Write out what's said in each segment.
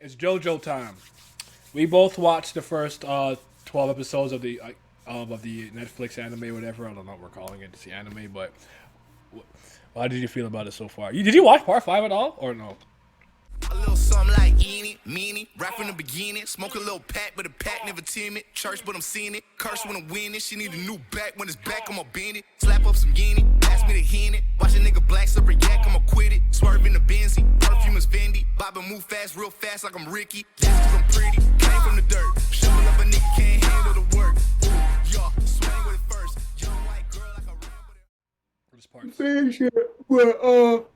It's JoJo time. We both watched the first 12 episodes of the Netflix anime, whatever. I don't know what we're calling it. It's the anime, but how did you feel about it so far? Did you watch part 5 at all, or no? A little something like eeny, meeny, right from the beginning. Smoke a little pack, but the pack never timid. Church, but I'm seeing it. Curse when I'm winning. She need a new back. When it's back, I'ma bend it. Slap up some guinea, pass me the henny. Watch a nigga black slipper yak, I'ma quit it. Swerve in the Benzie, perfume is Fendi. Bob and move fast, real fast like I'm Ricky. That's 'cause I'm pretty, came from the dirt. Shovel up a nigga, can't handle the work. Ooh, y'all, swing with it first. Young white girl like a ramble. This part. Fair shit. Well,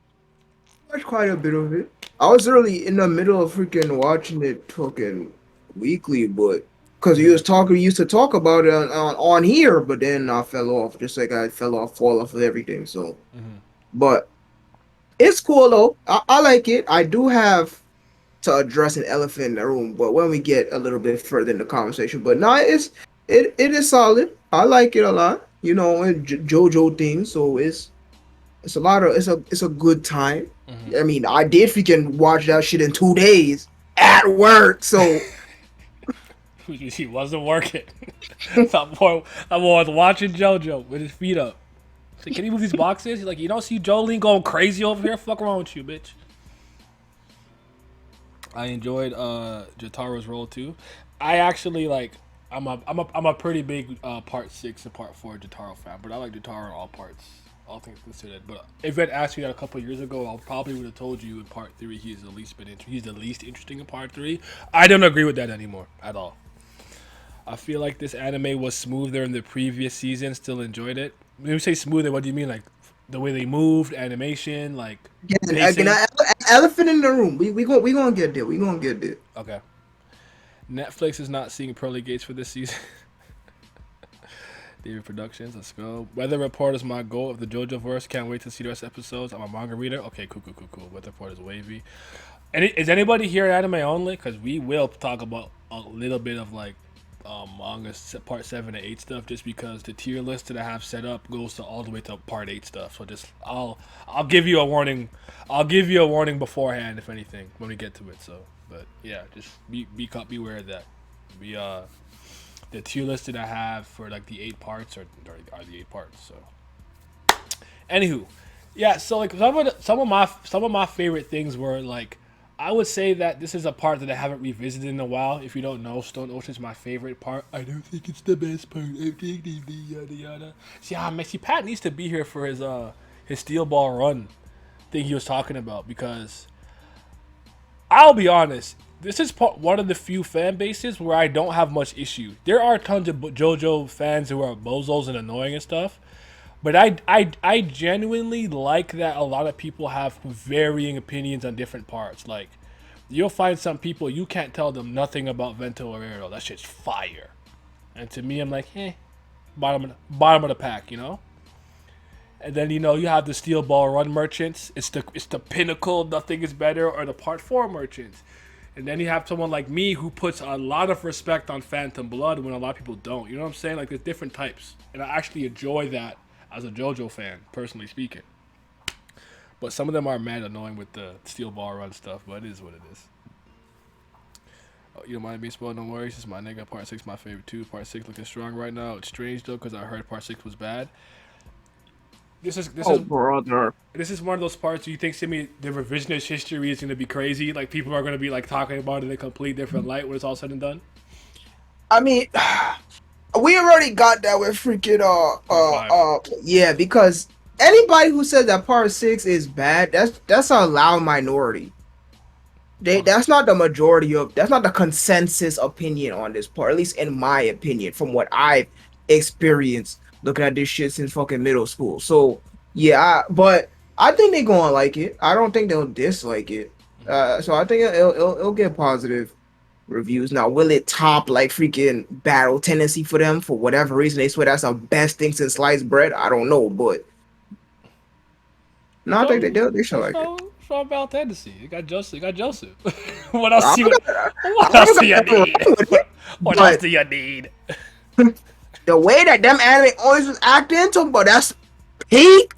watched quite a bit of it. I was really in the middle of freaking watching it fucking weekly, but because used to talk about it on here, but then I fell off, just like I fall off of everything. So, but it's cool though. I like it. I do have to address an elephant in the room, but when we get a little bit further in the conversation, but no, it is solid. I like it a lot. You know, JoJo thing, so it's a lot of it's a good time. I mean, I did freaking watch that shit in 2 days at work, so He wasn't working. That boy was watching JoJo with his feet up. So can you move these boxes? He's like, you don't see Jolene going crazy over here? Fuck wrong with you, bitch. I enjoyed Jotaro's role too. I actually like. I'm a pretty big part 6 and part 4 Jotaro fan, but I like Jotaro in all parts, all things considered. But if you had asked me that a couple of years ago, I probably would have told you in part 3 he's the least interesting in part 3. I don't agree with that anymore at all. I feel like this anime was smoother in the previous season. Still enjoyed it. When you say smoother, what do you mean? Like the way they moved, animation, like pacing? again, elephant in the room. We gonna get there. We gonna get there. Okay. Netflix is not seeing pearly gates for this season. David Productions, let's go. Weather Report is my goal of the JoJo verse. Can't wait to see the rest of episodes. I'm a manga reader. Okay, cool. Weather Report is wavy. And is anybody here anime only? Because we will talk about a little bit of like manga part 7 to 8 stuff, just because the tier list that I have set up goes to all the way to part 8 stuff. So just I'll give you a warning. I'll give you a warning beforehand, if anything, when we get to it. So, but yeah, just beware of that. The tier list that I have for like the 8 parts are the 8 parts. So, anywho, yeah. So like some of my favorite things were like, I would say that this is a part that I haven't revisited in a while. If you don't know, Stone Ocean's my favorite part. I don't think it's the best part. Yada yada. See, Pat needs to be here for his steel ball run thing he was talking about, because I'll be honest, this is one of the few fan bases where I don't have much issue. There are tons of JoJo fans who are bozos and annoying and stuff, but I genuinely like that a lot of people have varying opinions on different parts. Like, you'll find some people, you can't tell them nothing about Vento or Arrow. That shit's fire. And to me, I'm like, bottom of the pack, you know? And then, you know, you have the Steel Ball Run merchants. It's the pinnacle, nothing is better, or the Part 4 merchants. And then you have someone like me who puts a lot of respect on Phantom Blood when a lot of people don't. You know what I'm saying? Like, there's different types. And I actually enjoy that as a JoJo fan, personally speaking. But some of them are mad annoying with the Steel Ball Run stuff, but it is what it is. Oh, you don't mind being spoiled? No worries. This is my nigga. Part 6 my favorite too. Part 6 looking strong right now. It's strange though, because I heard Part 6 was bad. This is Brother. This is one of those parts where you think, Simi, the revisionist history is going to be crazy. Like, people are going to be like talking about it in a complete different light when it's all said and done. I mean, we already got that with freaking yeah, because anybody who says that part 6 is bad, that's a loud minority. That's not the majority that's not the consensus opinion on this part, at least in my opinion, from what I've experienced looking at this shit since fucking middle school. So yeah, but I think they're gonna like it. I don't think they'll dislike it. So I think it'll get positive reviews. Now, will it top like freaking Battle Tendency for them for whatever reason? They swear that's the best thing since sliced bread. I don't know, but no, I think they should like it. So about Tendency, you got Joseph. What else do you need? What else do you need? The way that them anime always was acting, talking about that's peak.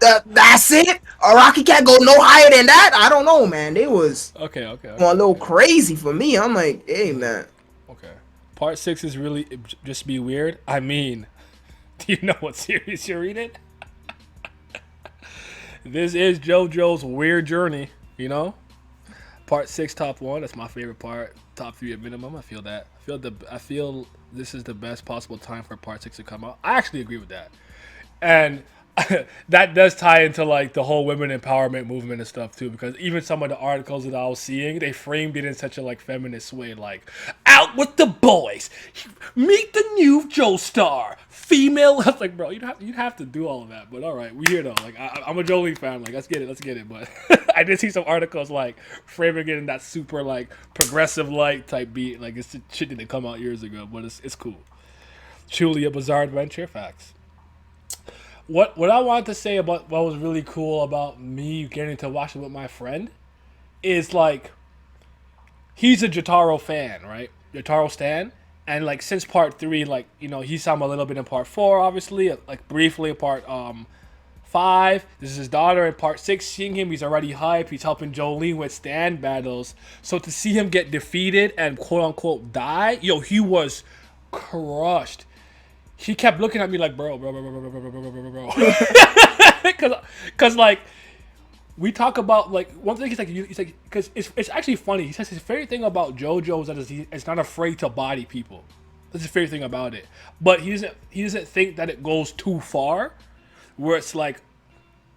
That's it. Rocky can't go no higher than that. I don't know, man. They was Okay, okay, going okay, a little okay. crazy for me. I'm like, hey, man. Okay. Part six is really just be weird. I mean, do you know what series you're reading? This is JoJo's Weird Journey. You know, part six, top one. That's my favorite part. Top three at minimum. I feel that. I feel this is the best possible time for part six to come out. I actually agree with that. And that does tie into like the whole women empowerment movement and stuff too, because even some of the articles that I was seeing, they framed it in such a like feminist way, like out with the boys, meet the new Joestar, female. I was like, bro, you'd have to do all of that, but all right, we here though. Like I'm a Jolie fan, like let's get it. But I did see some articles like framing it in that super like progressive light type beat, like it's shit that didn't come out years ago, but it's cool. Truly a bizarre adventure, facts. What I wanted to say about what was really cool about me getting to watch it with my friend is like he's a Jotaro fan, right? Jotaro stan, and like since part three, like he saw him a little bit in part four, obviously, like briefly in part five. This is his daughter in part six. Seeing him, he's already hyped. He's helping Jolene with stand battles. So to see him get defeated and quote unquote die, he was crushed. He kept looking at me like, bro. Cause like we talk about like one thing he's like because it's actually funny. He says his favorite thing about JoJo is that he's not afraid to body people. That's his favorite thing about it. But he doesn't think that it goes too far, where it's like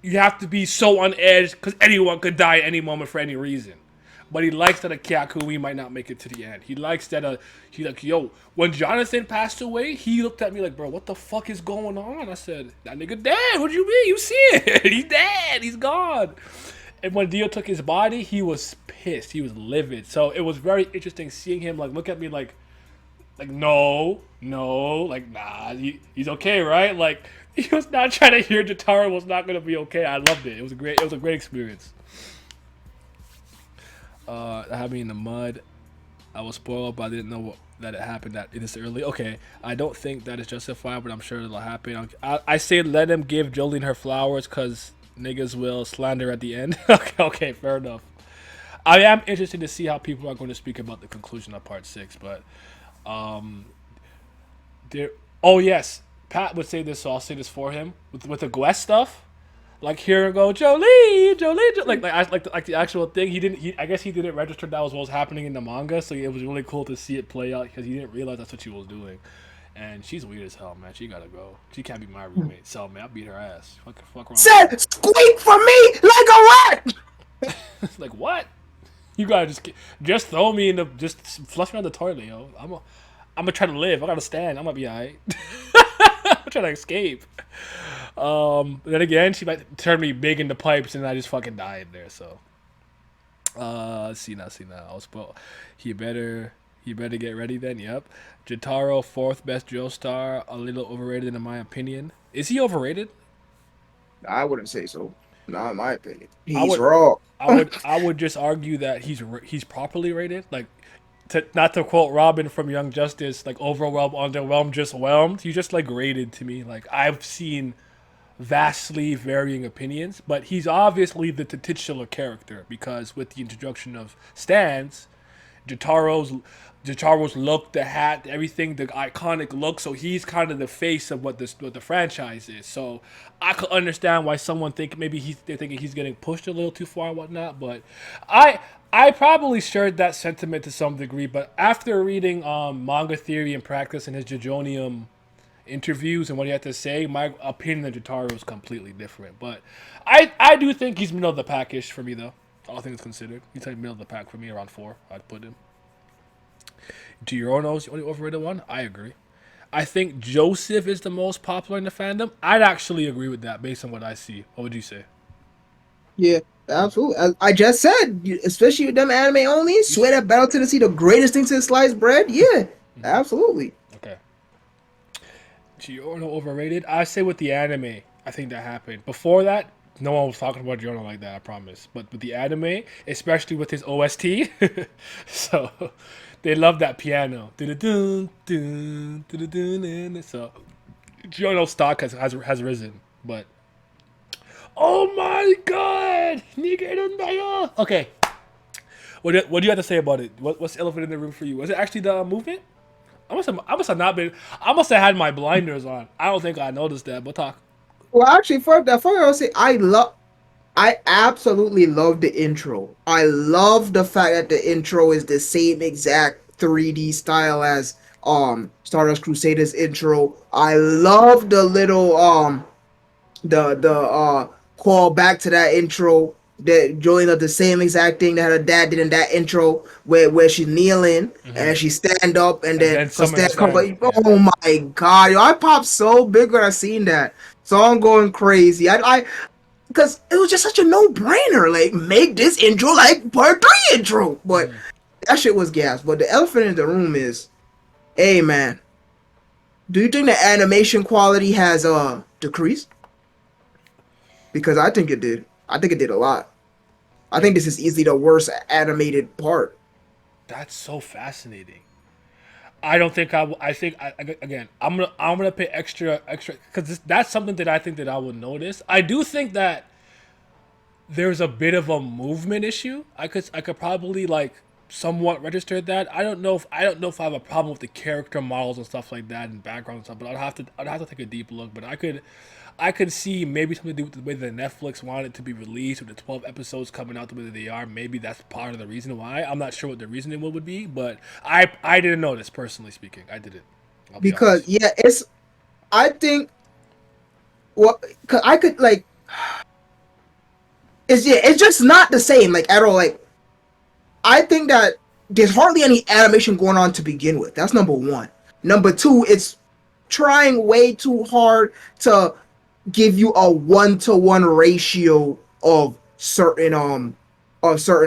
you have to be so on edge because anyone could die at any moment for any reason. But he likes that a Kyakui might not make it to the end. He likes that he's like, yo, when Jonathan passed away, he looked at me like, bro, what the fuck is going on? I said, that nigga dead. What do you mean? You see it? He's dead. He's gone. And when Dio took his body, he was pissed. He was livid. So it was very interesting seeing him like look at me like no, like nah, he's okay, right? Like he was not trying to hear Jotaro was not gonna be okay. I loved it. It was a great experience. That had me in the mud. I was spoiled, but I didn't know that it happened that this early. Okay, I don't think that is justified, but I'm sure it'll happen. I say let him give Jolene her flowers because niggas will slander at the end. Okay, fair enough. I am interested to see how people are going to speak about the conclusion of part six, but there. Oh yes, Pat would say this, so I'll say this for him with the Gwest stuff. Like here and go Jolie, like the actual thing. I guess he didn't register that was what was happening in the manga, so it was really cool to see it play out because he didn't realize that's what she was doing. And she's weird as hell, man. She gotta go. She can't be my roommate. So man, I'll beat her ass. Fuck wrong with Said squeak for me like a rat. her. Like what? You gotta just throw me in the just flush me on the toilet, yo. I'm gonna try to live. I gotta stand. I'm gonna be alright. I'm trying to escape. Then again, she might turn me big into pipes, and I just fucking died there. So, see now. I was spoiled. He better get ready then. Yep. Jotaro, fourth best Joestar, a little overrated in my opinion. Is he overrated? I wouldn't say so. Not in my opinion. I He's would, raw. I would just argue that he's properly rated. Like, not to quote Robin from Young Justice, like overwhelmed, underwhelmed, just whelmed. He's just like rated to me. Like I've seen vastly varying opinions, but he's obviously the titular character because with the introduction of Stans, Jotaro's Jotaro's look, the hat, everything, the iconic look. So he's kind of the face of what the franchise is. So I could understand why someone think maybe they're thinking he's getting pushed a little too far and whatnot. But I probably shared that sentiment to some degree. But after reading Manga Theory and Practice and his Jejonium interviews and what he had to say, my opinion of Jotaro is completely different. But I do think he's middle of the packish for me though. All things considered, he's like middle of the pack for me, around 4. I'd put him. Giorno's the only overrated one. I agree. I think Joseph is the most popular in the fandom. I'd actually agree with that based on what I see. What would you say? Yeah, absolutely. I just said, especially with them anime only, You swear that Battle Tennessee the greatest thing since sliced bread. Yeah, absolutely. okay? Giorno overrated. I say with the anime, I think that happened. Before that, no one was talking about Giorno like that. I promise. But with the anime, especially with his OST, so they love that piano. So Giorno's stock has risen, but Oh my god! Okay. What do you have to say about it? What's the elephant in the room for you? Was it actually the movement? I must have not been. I must have had my blinders on. I don't think I noticed that. But talk. Well, actually, for that, for I'll say, I absolutely love the intro. I love the fact that the intro is the same exact 3D style as Stardust Crusaders intro. I love the little the call back to that intro that Joey does the same exact thing that her dad did in that intro where she's kneeling and she stand up and And then then her summon stand his come family. back. Yeah. Oh my god, yo, I popped so big when I seen that. So I'm going crazy. I because it was just such a no-brainer. Like, make this intro like part 3 intro. But that shit was gas. But the elephant in the room is, hey man, do you think the animation quality has decreased? Because I think it did. I think it did a lot. I think this is easily the worst animated part. That's so fascinating. I don't think I. I think again. I'm gonna pay extra because that's something that I think that I would notice. I do think that there's a bit of a movement issue. I could probably like somewhat register that. I don't know if I have a problem with the character models and stuff like that and background and stuff. But I'd have to take a deep look. But I could see maybe something to do with the way that Netflix wanted it to be released with the 12 episodes coming out the way that they are. Maybe that's part of the reason why. I'm not sure what the reasoning would be, but I didn't notice personally speaking. I didn't. I'll be Because honest. yeah, it's I think what cause I could like it's just not the same like at all. Like I think that there's hardly any animation going on to begin with. That's number one. Number two, it's trying way too hard to give you a 1-to-1 ratio of certain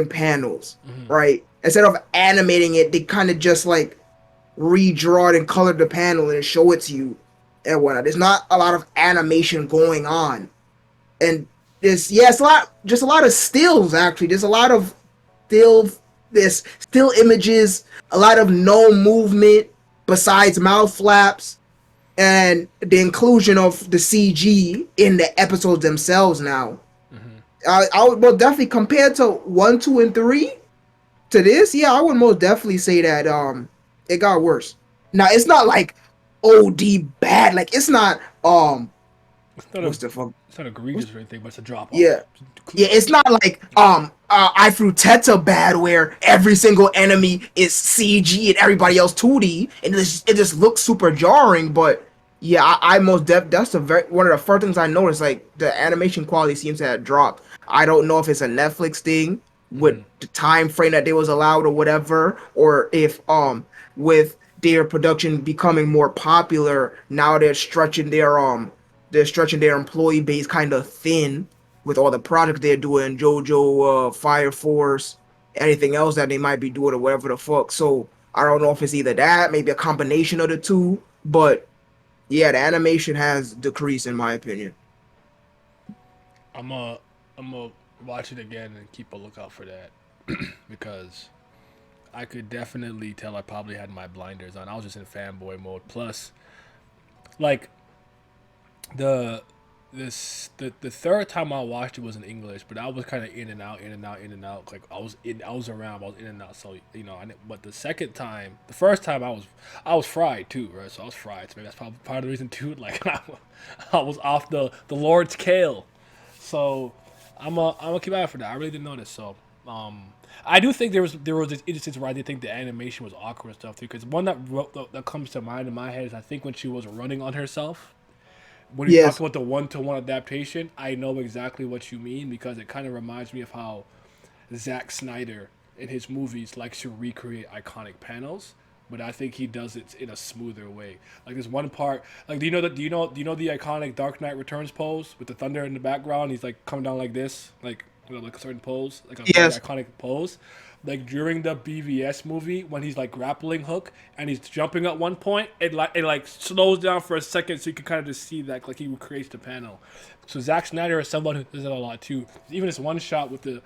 panels, right? Instead of animating it, they kind of just like redraw it and color the panel and show it to you and whatnot. There's not a lot of animation going on, and it's a lot of stills actually. There's a lot of still there's still images, a lot of no movement besides mouth flaps and the inclusion of the CG in the episodes themselves now. I would most definitely compared to 1, 2, and 3 to this, yeah, I would most definitely say that it got worse. Now it's not like OD bad, like it's not It's not a what's the fuck it's not egregious or anything, but it's a drop yeah. off. Yeah, it's not like I threw Teta bad where every single enemy is CG and everybody else 2D and it just looks super jarring. But yeah, I most that's the very one of the first things I noticed. Like the animation quality seems to have dropped. I don't know if it's a Netflix thing with the time frame that they was allowed or whatever, or if with their production becoming more popular now they're stretching their employee base kind of thin with all the projects they're doing, JoJo, Fire Force, anything else that they might be doing or whatever the fuck. So I don't know if it's either that, maybe a combination of the two, but yeah, the animation has decreased in my opinion. I'm a watch it again and keep a lookout for that because I could definitely tell I probably had my blinders on. I was just in fanboy mode. Plus, like the the third time I watched it was in English, but I was kind of in and out, in and out, in and out. Like I was around, I was in and out. So but the second time, the first time I was fried too, right? So I was fried. So maybe that's probably part of the reason too. Like I was off the Lord's scale. So I'm gonna keep an eye out for that. I really didn't notice. So I do think there was this instance where I did think the animation was awkward and stuff too. Because one that comes to mind in my head is I think when she was running on herself when you talk Yes, about the one-to-one adaptation, I know exactly what you mean because it kind of reminds me of how Zack Snyder in his movies likes to recreate iconic panels, but I think he does it in a smoother way. Like there's one part, like do you know the iconic Dark Knight Returns pose with the thunder in the background? He's like coming down like this, like a certain pose, like a very yes, iconic pose. Like during the BVS movie when he's like grappling hook and he's jumping at one point, it slows down for a second so you can kind of just see that like he recreates the panel. So Zack Snyder is someone who does that a lot too. Even this one shot with the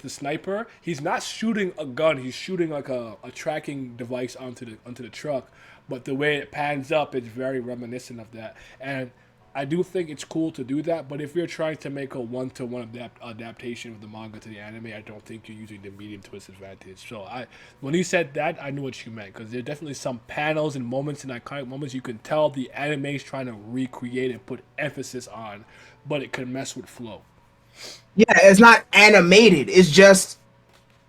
sniper, he's not shooting a gun, he's shooting like a tracking device onto the truck. But the way it pans up, it's very reminiscent of that. And I do think it's cool to do that, but if you're trying to make a one-to-one adaptation of the manga to the anime, I don't think you're using the medium to its advantage. So when you said that, I knew what you meant, because there are definitely some panels and moments and iconic moments you can tell the anime is trying to recreate and put emphasis on, but it can mess with flow. Yeah, it's not animated. It's just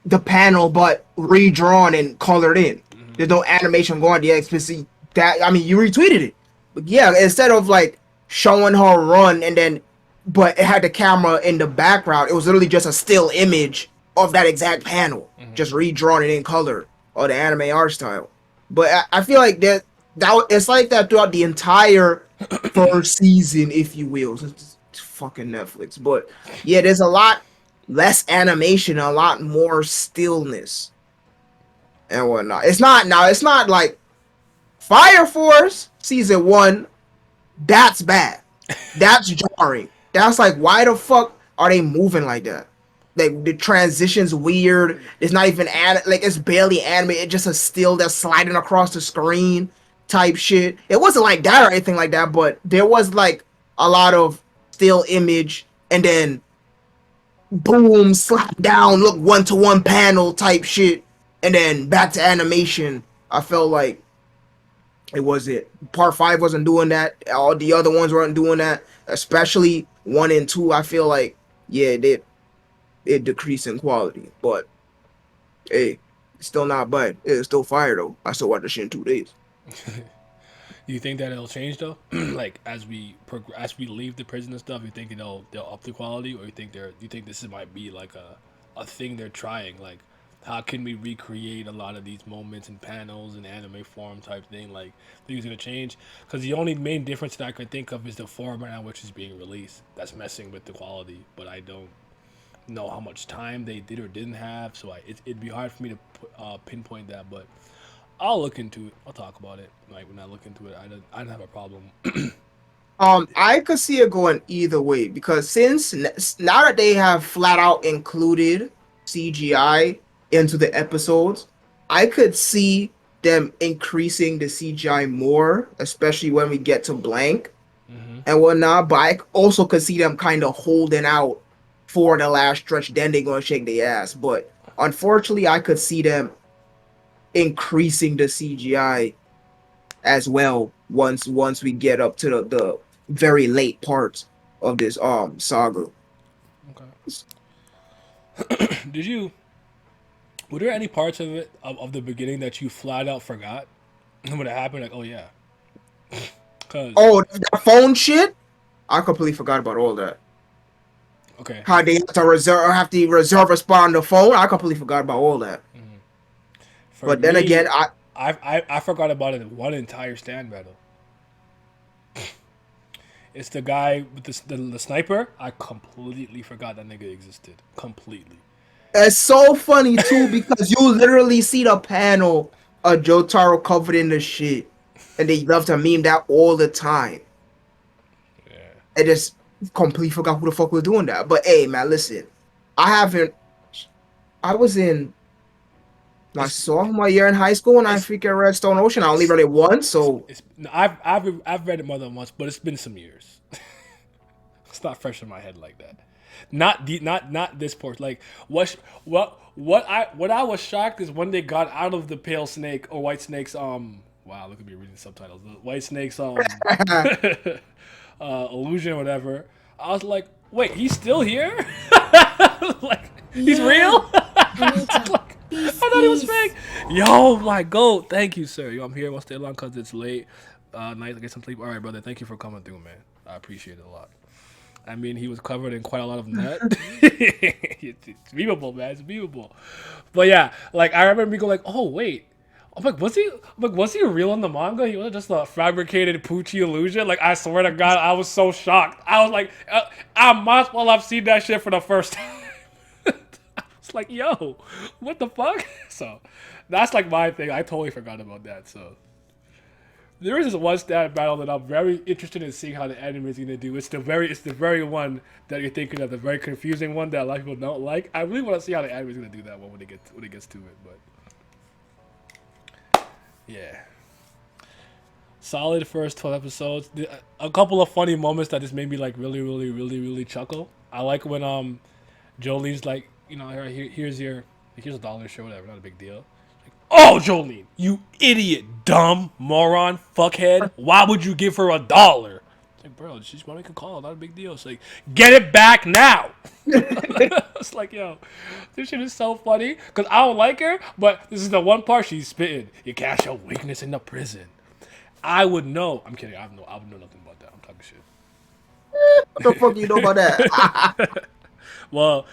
the panel, but redrawn and colored in. There's no animation going. Yeah, explicit. That I mean, you retweeted it, but yeah, instead of like showing her run and then, but it had the camera in the background. It was literally just a still image of that exact panel, just redrawn and in color or the anime art style. But I feel like it's like that throughout the entire first season, if you will. It's fucking Netflix, but yeah, there's a lot less animation, a lot more stillness and whatnot. It's not now. It's not like Fire Force season 1. That's bad. That's jarring. That's like, why the fuck are they moving like that? Like the transition's weird. It's not even like it's barely animated. It's just a still that's sliding across the screen type shit. It wasn't like that or anything like that, but there was like a lot of still image and then boom, slap down, look one-to-one panel type shit, and then back to animation. I felt like it wasn't part 5 wasn't doing that. All the other ones weren't doing that, especially 1 and 2. I feel like yeah, it decreased in quality, but hey, it's still not bad. It's still fire though. I still watched the shit in 2 days. Do you think that it'll change though? Like as we leave the prison and stuff, you think they'll up the quality, or you think this might be like a thing they're trying? Like, how can we recreate a lot of these moments and panels and anime form type thing? Like, think it's gonna change? Because the only main difference that I can think of is the format on which it's being released. That's messing with the quality, but I don't know how much time they did or didn't have, so it'd be hard for me to pinpoint that, but I'll look into it. I'll talk about it. Like when I look into it, I don't have a problem. I could see it going either way because since now that they have flat out included CGI into the episodes, I could see them increasing the CGI more, especially when we get to blank and whatnot. But I also could see them kind of holding out for the last stretch. Then they're gonna shake their ass. But unfortunately, I could see them increasing the CGI as well once we get up to the very late parts of this saga. Okay. Did you? Were there any parts of it of the beginning that you flat out forgot when it happened? Like, oh yeah, cause Oh, the phone shit! I completely forgot about all that. okay. How they have to reserve a spot on the phone. I completely forgot about all that. For But then me, again, I forgot about it in one entire stand battle. It's the guy with the sniper. I completely forgot that nigga existed. Completely. it's so funny too because you literally see the panel of Jotaro covered in the shit, and they love to meme that all the time. Yeah. I just completely forgot who the fuck was doing that. But hey, man, listen, I haven't. I was in my It's sophomore year in high school when I it's freaking read Stone Ocean. I only read it once, so it's no, I've read it more than once, but it's been some years. It's not fresh in my head like that. Not this port. Like what I was shocked is when they got out of the pale snake or white snake's wow, look at me reading subtitles. The white snake's illusion or whatever. I was like, wait, he's still here? Like he's Yeah. real? Anita, Like, I peace, thought he was peace. fake. Yo, my goat. Thank you, sir. Yo, I'm here. I'll stay long because it's late. Night to get some sleep. All right, brother. Thank you for coming through, man. I appreciate it a lot. I mean, he was covered in quite a lot of net. It's memeable, man. It's memeable. But yeah, like I remember me going like, oh wait. I'm like, was he real in the manga? He wasn't just a fabricated Poochie illusion. Like, I swear to God, I was so shocked. I was like, I might as well have seen that shit for the first time. It's like, yo, what the fuck? So, that's like my thing. I totally forgot about that. So, there is this one stat battle that I'm very interested in seeing how the anime is gonna do. It's the very one that you're thinking of, the very confusing one that a lot of people don't like. I really want to see how the anime is gonna do that one when it gets to it. But yeah. solid first 12 episodes. A couple of funny moments that just made me like really chuckle. I like when Jolene's like, here's $1, sure, whatever, not a big deal. Oh, Jolene, you idiot, dumb moron, fuckhead. Why would you give her $1? It's like, bro, she's gonna make a call, not a big deal. It's like, get it back now. It's like, yo, this shit is so funny because I don't like her, but this is the one part she's spitting. You cash your weakness in the prison. I would know. I'm kidding. I would know nothing about that. I'm talking shit. What the fuck you know about that? Well,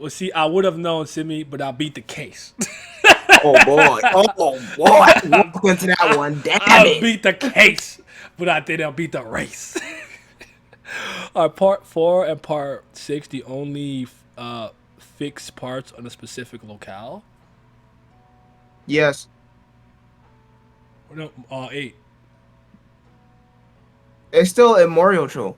see, I would have known Simi, but I beat the case. Oh boy. Oh boy. Walk into that one. Damn I it. beat the case, but I didn't beat the race. Part 4 and part 6, the only fixed parts on a specific locale. Yes. No, 8. It's still a Morioh show.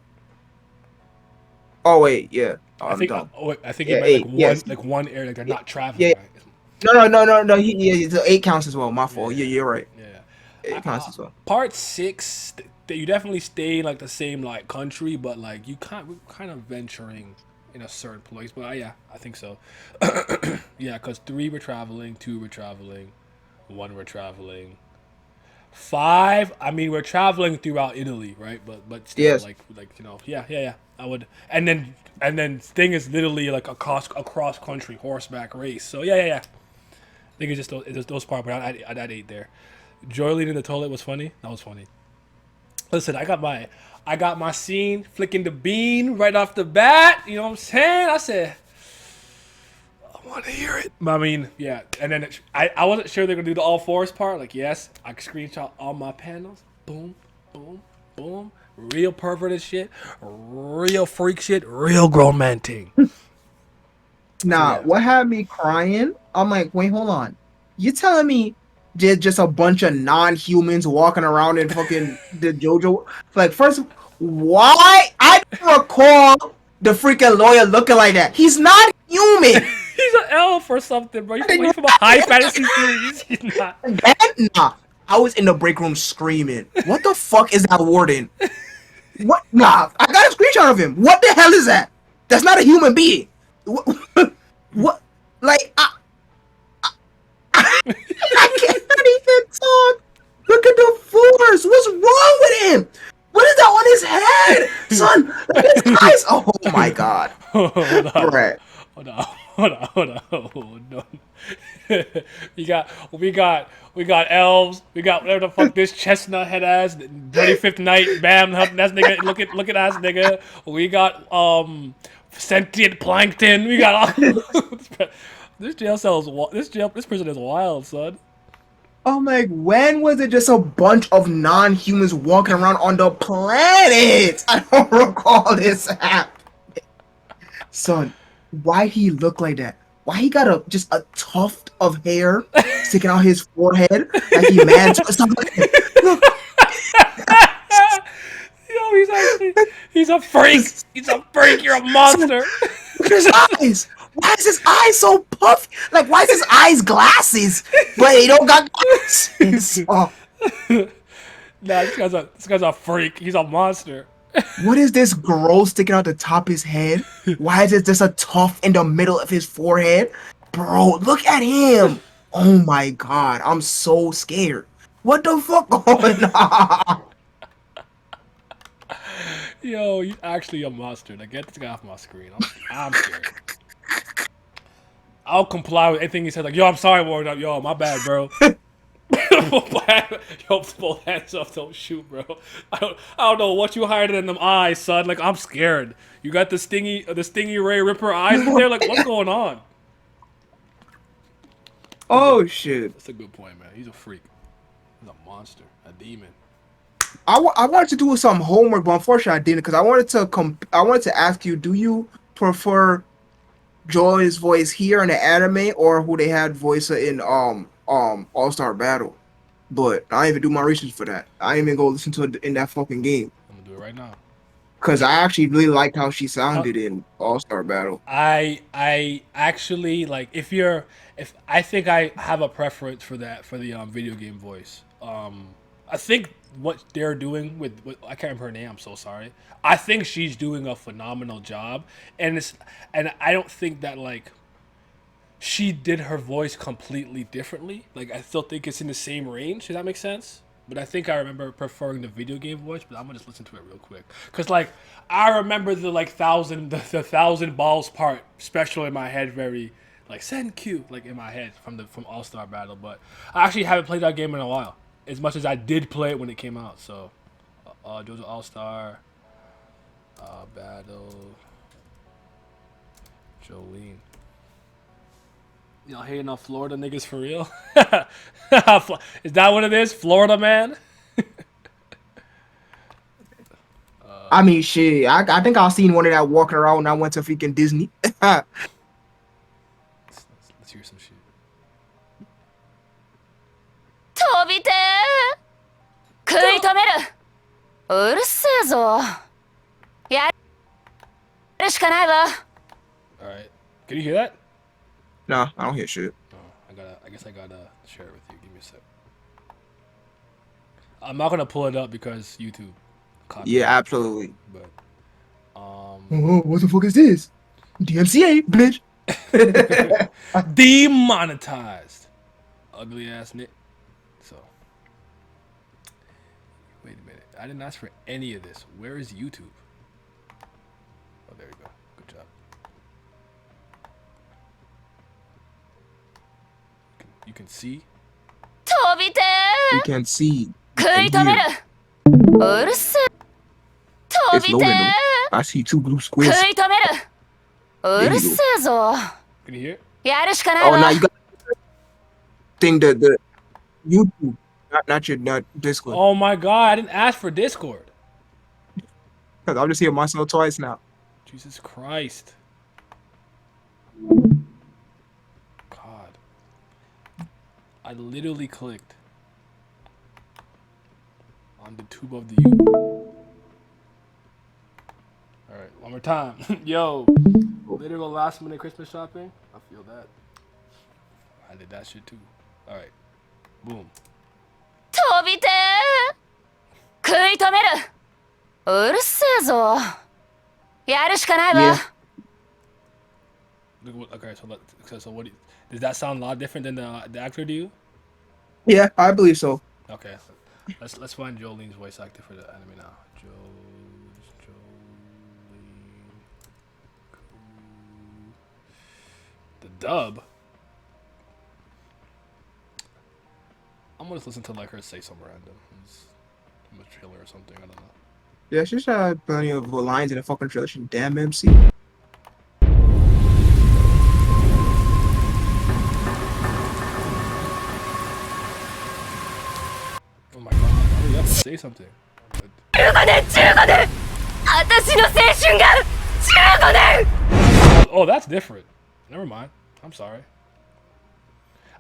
Oh wait, yeah. Oh, I I'm think. dumb. I think Yeah, it meant eight. like Yes. one area, like they're not traveling. Yeah. Right? No. Yeah, 8 counts as well. My fault. Yeah, You're right. yeah. It counts as well. Part 6, you definitely stay in like the same like country, but like we're kind of venturing in a certain place. But yeah, I think so. Yeah, because 3 we're traveling, 2 we're traveling, 1 we're traveling. 5, I mean, we're traveling throughout Italy, right? But still, Yes. yeah. I would, and then thing is literally like a cross country horseback race. So yeah. I think it's just those parts, but I'd add 8 there. Joylene in the toilet was funny. That was funny. Listen, I got my scene flicking the bean right off the bat. You know what I'm saying? I said, I want to hear it. I mean, yeah. And then I wasn't sure they're gonna do the all fours part. Like, yes, I screenshot all my panels. Boom, boom, boom. Real perverted shit. Real freak shit. Real grown man thing. Nah, Yeah. what had me crying? I'm like, wait, hold on. You telling me there's just a bunch of non-humans walking around in fucking the JoJo? Like, first, why? I don't recall the freaking lawyer looking like that. He's not human. He's an elf or something, bro. He's from a high fantasy series. He's not. Nah, I was in the break room screaming. What the fuck is that warden? What? Nah, I got a screenshot of him. What the hell is that? That's not a human being. What? Like, I can't even talk. Look at the force. What's wrong with him? What is that on his head, son? Look at his eyes. Oh my god. Hold on. Brett. Hold on. Hold on. We got elves. We got whatever the fuck this chestnut head ass, 35th night, bam, that's nigga. Look at ass nigga. We got sentient plankton. We got all this jail cell is this prison is wild, son. I'm like, when was it just a bunch of non-humans walking around on the planet? I don't recall this happening. Son, why he look like that? Why he got just a tuft of hair sticking out his forehead like he mad? Look, Yo, he's a freak. He's a freak. You're a monster. look at his eyes. Why is his eyes so puffy? Like, why is his eyes glasses, but he don't got glasses? Oh, Nah, this guy's a freak. He's a monster. what is this growth sticking out the top of his head? Why is it just a tuft in the middle of his forehead? Bro, look at him. Oh my god, I'm so scared. What the fuck going on? Yo, he's actually a monster. Like, get this guy off my screen. I'm scared. I'll comply with anything he says. Like, yo, I'm sorry, Warden. Yo, my bad, bro. Yo, both hands up, don't shoot, bro. I don't know what you hiding in them eyes, son. Like, I'm scared. You got the stingy Ray Ripper eyes in there. Like, what's going on? Oh shit. That's a good point, man. He's a freak. He's a monster, a demon. I wanted to do some homework, but unfortunately I didn't because I wanted to ask you, do you prefer Joy's voice here in the anime or who they had voice in All-Star Battle? But I didn't even do my research for that. I didn't even go listen to it in that fucking game. I'm gonna do it right now. Cause I actually really liked how she sounded in All-Star Battle. I actually like if I think I have a preference for that for the video game voice. I think what they're doing with I can't remember her name. I'm so sorry. I think she's doing a phenomenal job, and I don't think that like she did her voice completely differently. Like I still think it's in the same range. Does that make sense? But I think I remember preferring the video game voice. But I'm gonna just listen to it real quick, cause like I remember the like the thousand balls part special in my head, very like send Q like in my head from All Star Battle. But I actually haven't played that game in a while, as much as I did play it when it came out. So, JoJo All Star Battle, Jolene. Y'all hating on Florida niggas for real? Is that what it is? Florida man? I mean, shit. I think I seen one of that walking around when I went to freaking Disney. Let's hear some shit. 飛びてー食い止めるうるせえぞやるしかないわ Alright. Can you hear that? Nah, I don't hear shit. Oh, I guess I gotta share it with you. Give me a sec. I'm not gonna pull it up because YouTube. Yeah, absolutely. But Oh, what the fuck is this? DMCA, bitch. demonetized. Ugly ass Nick. So wait a minute. I didn't ask for any of this. Where is YouTube? Oh, there you go. Good job. You can see. 飛びて You can see. ー食い止めるうるせえ飛 It's び loading て though. ー I see two blue 食 squares. い止めるうるせえぞ Can you hear? やるしかない Oh, now わ you got thing the YouTube, not Discord. Oh my god! I didn't ask for Discord. Cause I'm just hearing myself twice now. Jesus Christ. God. I literally clicked on the tube of the U. Alright, one more time. Yo, literal last minute Christmas shopping. I feel that. I did that shit too. Alright. Boom. 飛びてー食い止めるうるせえぞやるしかないわ Yeah. Okay, so what do you, does that sound a lot different than the actor to you? Yeah, I believe so. Okay. Let's find Jolene's voice actor for the anime now. Jolene. The dub. I'm gonna listen to like her say something random. I'm a trailer or something. I don't know. Yeah, she's had plenty of lines in the fucking trailer. She damn MC. Oh my god! Hurry up and say something. 15年15年私の青春が15年 Oh, that's different. Never mind. I'm sorry.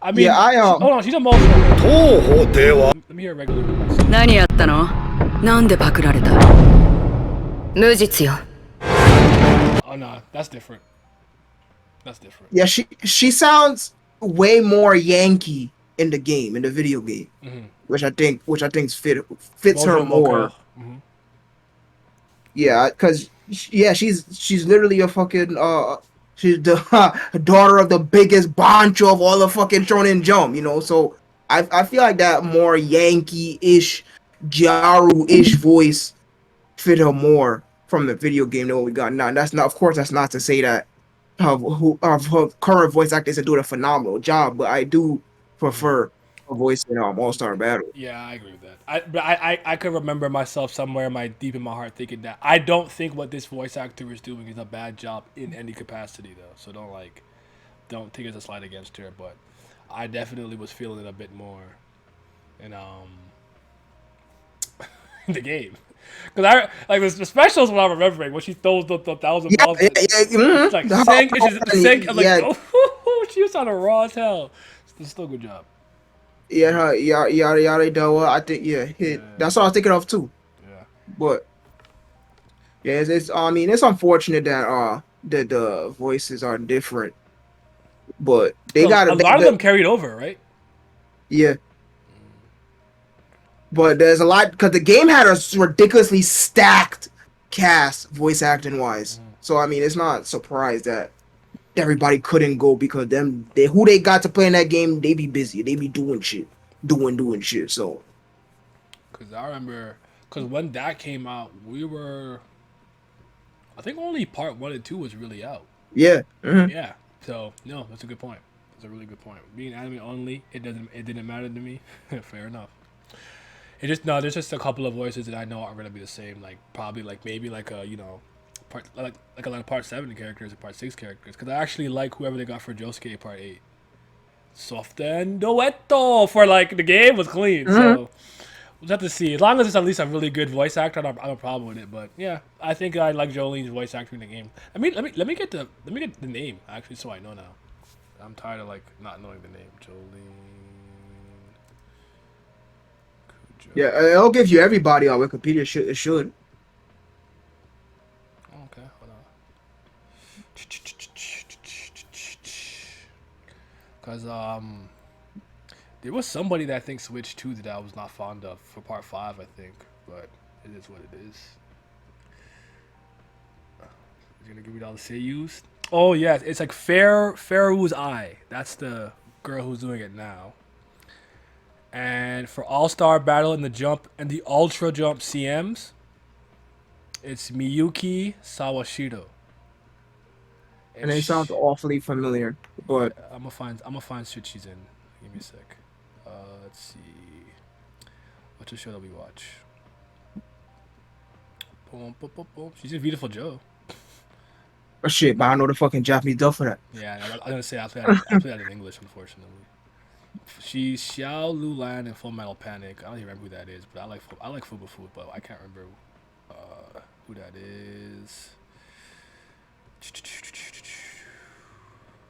I mean, Yeah, hold on. She's emotional. 当方では Let me hear a regular voice. 何やったのなんでパクられた無実よ Oh no, that's different. That's different. Yeah, she sounds way more Yankee in the game, in the video game, which I think fits her more. Yeah, cause she's literally a fucking she's the daughter of the biggest bancho of all the fucking Shonen Jump, you know. So I feel like that more Yankee-ish, Gyaru-ish voice fit her more from the video game than what we got now. And that's not, of course, that's not to say that her current voice actors are doing a phenomenal job, but I do prefer her voice in All-Star Battle. Yeah, I agree with that. I could remember myself somewhere deep in my heart thinking that I don't think what this voice actor is doing is a bad job in any capacity though. So don't take it as a slight against her, but I definitely was feeling it a bit more in the game. Cause I like the specials what I'm remembering when she throws the thousand balls. It's like sink, and she's sink. I'm like, oh, she was on a raw as hell. It's still a good job. Yeah, yada Dawa. I think that's what I was thinking of too. Yeah. But yeah, it's I mean it's unfortunate that the voices are different, but they got a lot of them carried over, right? Yeah. But there's a lot because the game had a ridiculously stacked cast, voice acting wise. So I mean, it's not surprised that everybody couldn't go because who they got to play in that game, they be busy, they be doing shit, doing shit. So Because I remember, because when that came out, we were, I think only part 1 and 2 was really out. yeah, Yeah. So no, that's a good point. That's a really good point. Being anime only, it didn't matter to me. Fair enough. It just no, there's just a couple of voices that I know aren't gonna be the same. Like probably like maybe like a part like a lot of part 7 characters and part 6 characters. Because I actually like whoever they got for Josuke part 8. Soft and duetto for like the game was clean. So we'll have to see. As long as it's at least a really good voice actor, I don't have a problem with it. But yeah, I think I like Jolene's voice acting in the game. I mean, let me get the name actually, so I know now. I'm tired of like not knowing the name. Jolene. Kujo. yeah, it'll give you everybody on Wikipedia. It should. Okay, hold on. Cause there was somebody that I think switched too that I was not fond of for part 5, I think, but it is what it is. He's gonna give me all the seiyus. Oh yeah, it's like Fairwoo's Eye. That's the girl who's doing it now. And for All Star Battle in the Jump and the Ultra Jump CMs, it's Miyuki Sawashiro. And they sound awfully familiar, but I'm gonna find shit she's in. Give me a sec. Let's see. What's the show that we watch? Boom, boom, boom, boom. She's in Beautiful Joe. oh shit, but I know the fucking Japanese dub for that. Yeah, I'm gonna say I play that in English, unfortunately. She's Xiao Lulan in Full Metal Panic. I don't even remember who that is, but I like Fuba Food, but I can't remember who that is.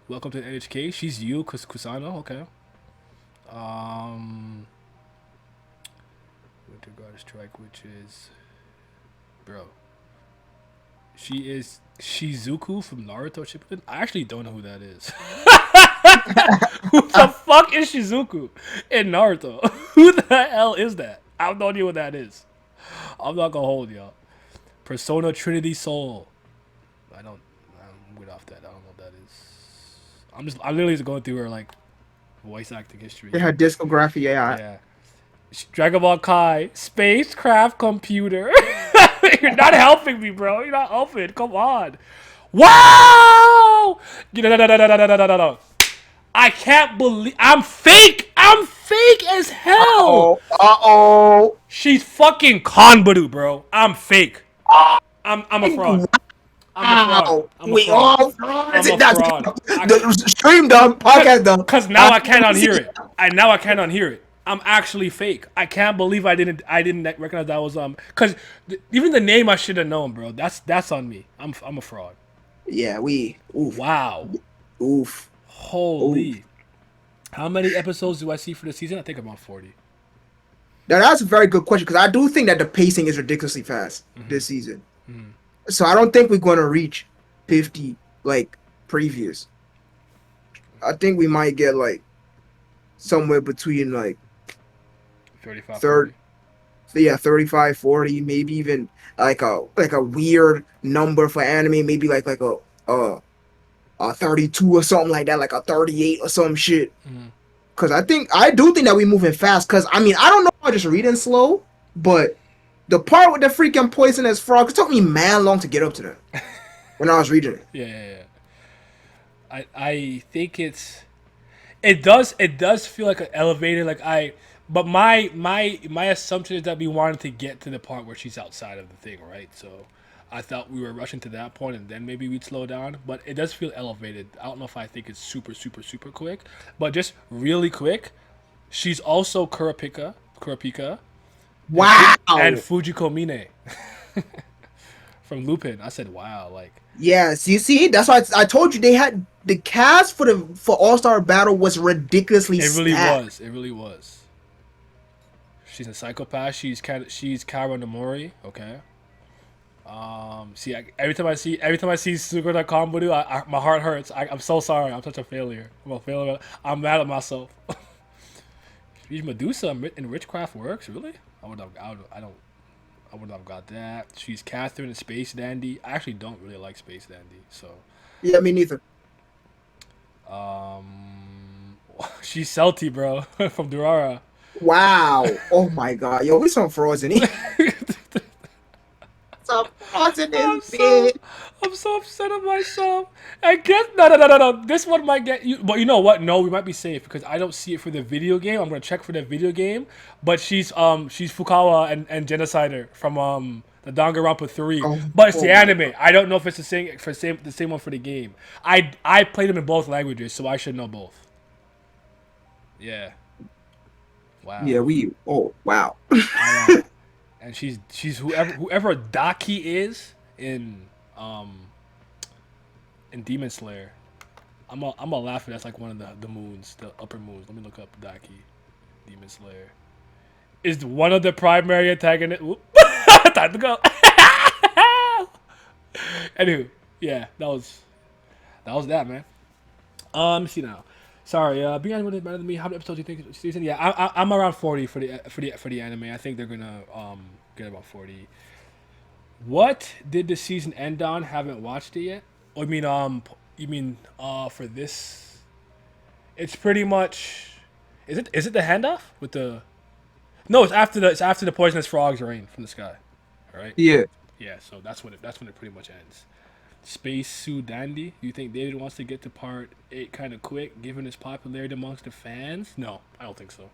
Welcome to NHK. She's Yu Kusano. Okay. Winter Guard Strike, which is, bro. She is Shizuku from Naruto Shippuden. I actually don't know who that is. Who the fuck is Shizuku in Naruto? Who the hell is that? I have no idea what that is. I'm not gonna hold y'all. Persona Trinity Soul. I'm good off that. I don't know what that is. I'm literally just going through her like voice acting history. They had discography, yeah. Yeah. Dragon Ball Kai, spacecraft computer. You're not helping me, bro. You're not helping. Come on. Wow! No. I can't believe I'm fake. I'm fake as hell. Uh-oh. She's fucking Konbaru, bro. I'm fake. I'm a fraud. We all frauds. I'm a fraud. The stream done, podcast done. Cause now I can't unhear it. Now I can't unhear it. I'm actually fake. I can't believe I didn't recognize that was cause even the name I should have known, bro. That's on me. I'm a fraud. Yeah, oof. Wow. Oof. Holy. Oof. How many episodes do I see for the season? I think about 40. Now that's a very good question because I do think that the pacing is ridiculously fast this season. So I don't think we're going to reach 50 like previous. I think we might get like somewhere between like 35, 30, yeah, 35, 40, maybe even like a weird number for anime, maybe like a 32 or something like that, like a 38 or some shit. Cause I do think that we moving fast. Cause I mean I don't know if I'm just reading slow, but the part with the freaking poisonous frog, it took me man long to get up to that when I was reading it. Yeah. I think it does feel like an elevator. But my assumption is that we wanted to get to the part where she's outside of the thing, right? So I thought we were rushing to that point and then maybe we'd slow down. But it does feel elevated. I don't know if I think it's super, super, super quick. But just really quick, she's also Kurapika. Wow. And Fujiko Mine. From Lupin. I said, wow, like. Yeah, see, that's why I told you they had the cast for All-Star Battle was ridiculously stacked. It really was. She's a psychopath. She's Kara Nomori. Okay. See, every time I see Sugura Konbaru, my heart hurts. I'm so sorry. I'm such a failure. I'm a failure. I'm mad at myself. She's Medusa in Witchcraft Works. Really? I would have got that. She's Catherine in Space Dandy. I actually don't really like Space Dandy, so Yeah, me neither. she's Celty, bro, from Durara. Wow. Oh my god. Yo, we some frauds in here. Some frauds in this I'm so bitch. I'm so upset at myself. I guess no. This one might get you, but you know what? No, we might be safe because I don't see it for the video game. I'm gonna check for the video game, but she's Fukawa and Genocider from the Danganronpa 3. Oh, But it's oh the my anime. I don't know if it's the same one for the game. I played them in both languages, so I should know both. Yeah. Wow. yeah, we. Oh wow. And she's whoever Daki is um in Demon Slayer. I'm a laugh at that's like one of the moons, the upper moons. Let me look up Daki, Demon Slayer. Is one of the primary antagonists. Time to go. Anywho, yeah, that man. Let me see now. Sorry, being better than me. How many episodes do you think season? Yeah, I'm around 40 for the anime. I think they're gonna get about 40. What did the season end on? Haven't watched it yet. Oh, you mean for this? It's pretty much. Is it the handoff with the? No, it's after the poisonous frogs rain from the sky. All right. Yeah. Yeah, so that's when it pretty much ends. Space Sue Dandy. Do you think David wants to get to part 8 kind of quick, given his popularity amongst the fans? No, I don't think so.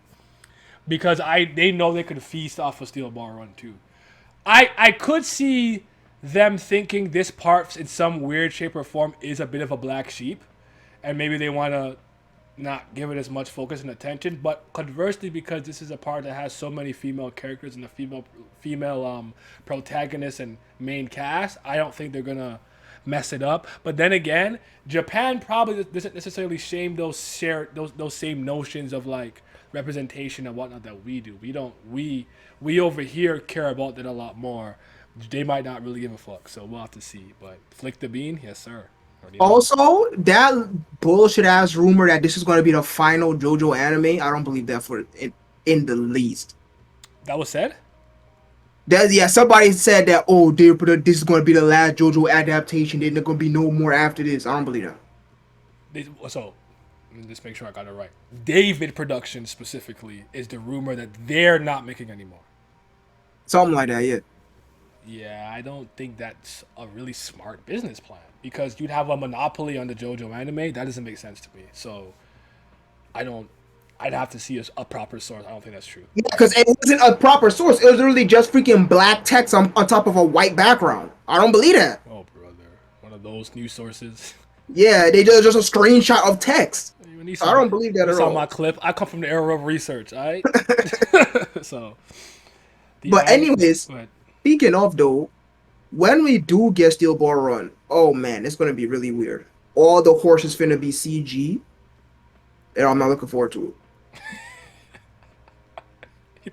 Because they know they could feast off of Steel Ball Run too. I could see them thinking this part in some weird shape or form is a bit of a black sheep, and maybe they want to not give it as much focus and attention. But conversely, because this is a part that has so many female characters and a female protagonist and main cast, I don't think they're gonna mess it up. But then again, Japan probably doesn't necessarily shame those same notions of like representation and whatnot that we do. We over here care about that a lot more. They might not really give a fuck, so we'll have to see. But Flick the Bean, yes sir. Already know. Also, that bullshit ass rumor that this is going to be the final JoJo anime, I don't believe that for in the least. That was said. That yeah, somebody said that this is going to be the last JoJo adaptation. There's not going to be no more after this. I don't believe that. So, let me just make sure I got it right. David Productions specifically is the rumor that they're not making anymore. Something like that, yeah. Yeah, I don't think that's a really smart business plan because you'd have a monopoly on the JoJo anime. That doesn't make sense to me. So, I don't. I'd have to see a proper source. I don't think that's true. Yeah, because it wasn't a proper source. It was literally just freaking black text on top of a white background. I don't believe that. Oh, brother. One of those news sources. Yeah, they just a screenshot of text. I don't believe that at saw all. my clip. I come from the era of research, all right? So. But anyways, speaking of though, when we do get Steel Ball Run, oh man, it's gonna be really weird. All the horses finna be CG, and I'm not looking forward to it.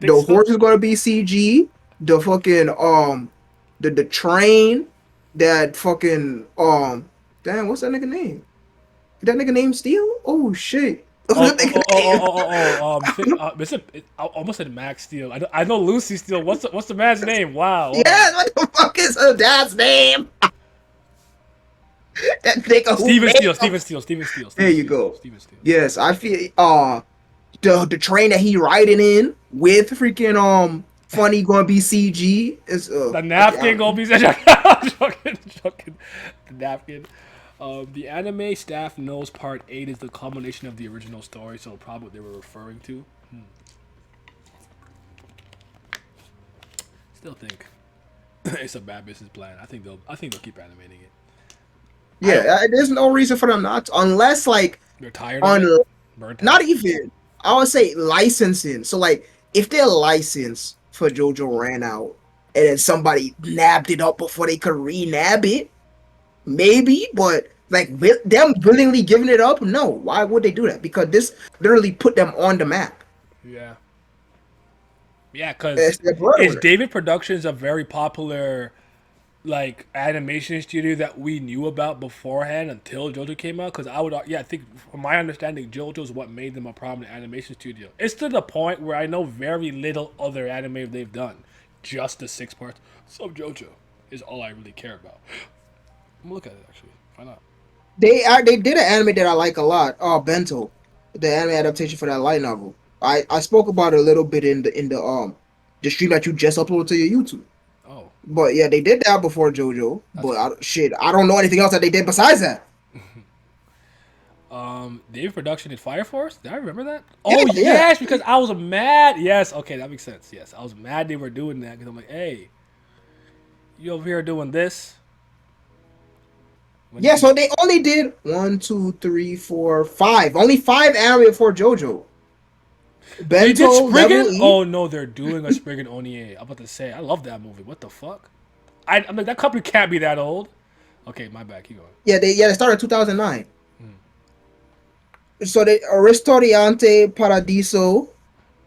The horse is gonna be CG. The fucking the train that fucking damn, what's that nigga name? Is that nigga name Steel? Oh shit. I almost said Max Steel. I know Lucy Steel. What's the man's name? Wow. Yeah, what the fuck is her dad's name? That nigga Steven Steele. There you go. Steven Steele. Yes, I feel the train that he riding in with freaking funny gonna be CG is the napkin gonna be joking. The napkin. The anime staff knows part 8 is the culmination of the original story, so probably what they were referring to. Still think it's a bad business plan. I think they'll keep animating it. Yeah, there's no reason for them not to, unless like they're tired of it. Not even. I would say licensing. So like if their license for JoJo ran out and then somebody nabbed it up before they could re-nab it, maybe, but like them willingly giving it up, no. Why would they do that? Because this literally put them on the map. Yeah. Yeah, because David Productions a very popular like animation studio that we knew about beforehand until JoJo came out. Because I think from my understanding, JoJo's what made them a prominent animation studio. It's to the point where I know very little other anime they've done. Just the 6 parts of JoJo is all I really care about. I'm gonna look at it actually. Why not? They did an anime that I like a lot. Bento, the anime adaptation for that light novel. I spoke about it a little bit in the stream that you just uploaded to your YouTube. Oh, But yeah, they did that before JoJo. That's But I don't know anything else that they did besides that. David Production did Fire Force. Did I remember that? Yeah, Oh yeah. yes, because I was mad. Yes, okay, that makes sense. Yes, I was mad they were doing that because I'm like, hey, you over here doing this? When Yeah, you- so they only did 1, 2, 3, 4, 5. Only 5 anime before JoJo. They did Bento, Level Spriggan? E. Oh no, they're doing a Spriggan Onie. I'm about to say, I love that movie. What the fuck? I'm like, that company can't be that old. Okay, my bad. Keep going. They started in 2009. So they Ristoriante Paradiso,